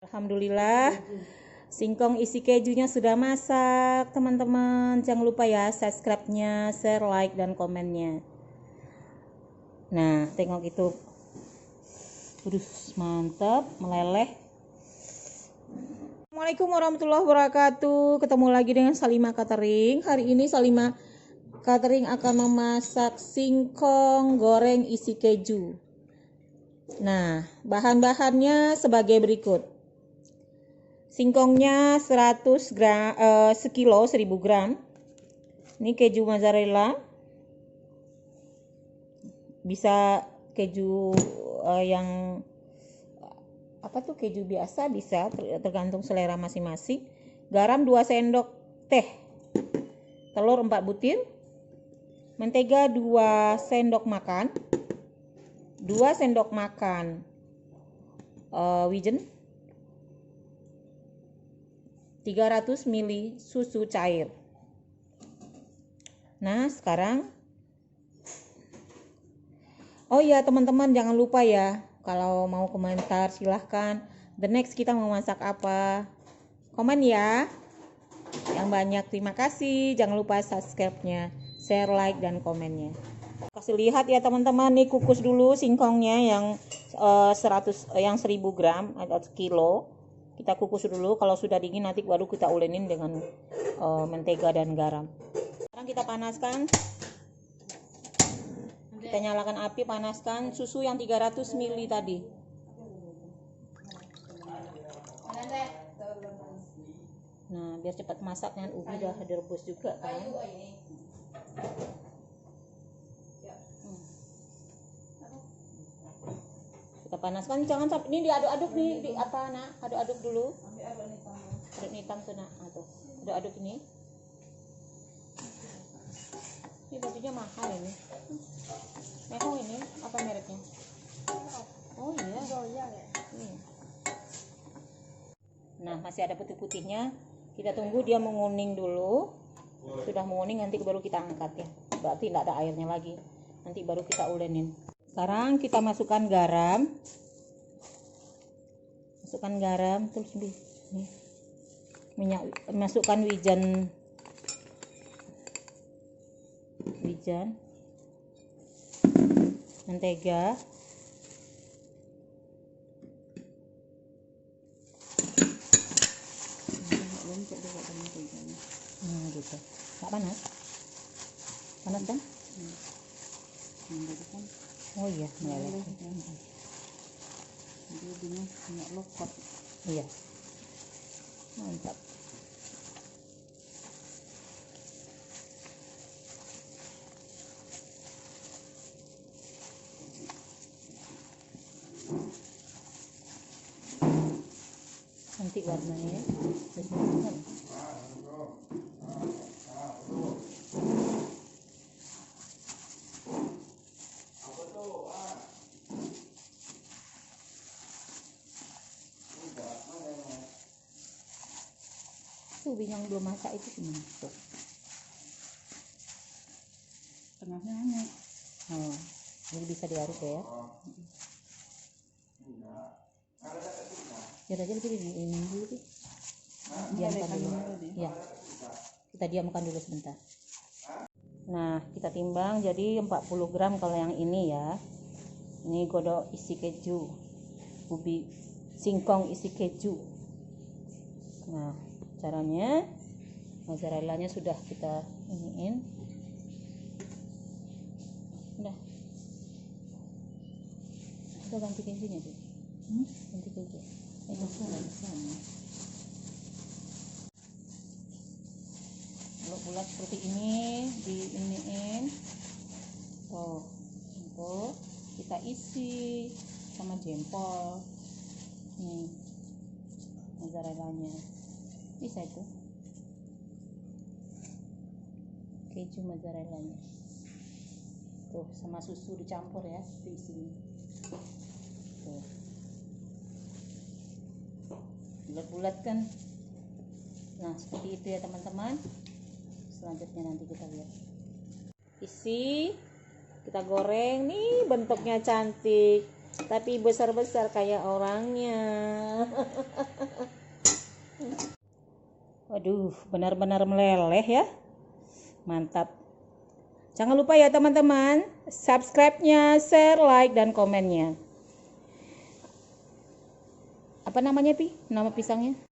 Alhamdulillah, singkong isi kejunya sudah masak, teman-teman. Jangan lupa ya subscribe-nya, share, like, dan komennya. Nah, tengok itu. Mantap, meleleh. Assalamualaikum warahmatullahi wabarakatuh. Ketemu lagi dengan Salima Catering. Hari ini Salima Catering akan memasak singkong goreng isi keju. Nah, bahan-bahannya sebagai berikut. Singkongnya 100 gram, sekilo 1000 gram. Ini keju mozzarella. Bisa keju yang keju biasa bisa, tergantung selera masing-masing. Garam 2 sendok teh. Telur 4 butir. Mentega 2 sendok makan. 2 sendok makan wijen. 300 ml susu cair. Nah, sekarang iya teman-teman, jangan lupa ya, kalau mau komentar silahkan. The next kita mau masak apa? Komen ya. Yang banyak terima kasih. Jangan lupa subscribe-nya, share, like, dan komennya. Kasih lihat ya teman-teman, nih kukus dulu singkongnya yang 1000 gram atau sekilo. Kita kukus dulu, kalau sudah dingin nanti baru kita ulenin dengan mentega dan garam. Sekarang kita panaskan. Kita nyalakan api, panaskan susu yang 300 ml tadi. Nah, biar cepat masak, kan ubi udah direbus juga kan. Kita panaskan, jangan sampai ini diaduk-aduk nih, di apa nak? Aduk-aduk dulu. Aduk hitam tuh nak, tuh. Aduk-aduk ini. Ini bajunya mahal ini. Mehong ini, apa mereknya? Oh iya. Nah, masih ada putih-putihnya. Kita tunggu dia menguning dulu. Sudah menguning nanti baru kita angkat ya. Berarti tidak ada airnya lagi. Nanti baru kita ulenin. Sekarang kita masukkan garam. Terus nih. Minyak, masukkan wijen. Mentega. Gitu. Nggak panas? Panas kan? Oh iya, meleleh. Dia minyak lokot. Iya. Mantap. Nanti warnanya ubi yang belum masak itu gimana? Tuh. Tengahnya hangat. Oh, jadi bisa diaduk ya. Ya aja lebih ini dulu sih. Diamkan dulu. Ya. Kita diamkan dulu sebentar. Nah, kita timbang jadi 40 gram kalau yang ini ya. Ini godok isi keju. Ubi singkong isi keju. Nah, caranya mozzarellanya sudah kita iniin. Udah ganti kejunya tuh. Ganti keju. Bulat seperti ini diiniin. Untuk kita isi sama jempol. Nih mozzarellanya. Bisa itu keju mozzarellanya tuh sama susu dicampur ya di sini tuh bulat-bulat kan. Nah, seperti itu ya teman-teman. Selanjutnya nanti kita lihat isi, kita goreng nih, bentuknya cantik. tapi besar-besar kayak orangnya. Waduh, benar-benar meleleh ya. Mantap. Jangan lupa ya teman-teman, subscribe-nya, share, like, dan komennya. Apa namanya, Pi? Nama pisangnya?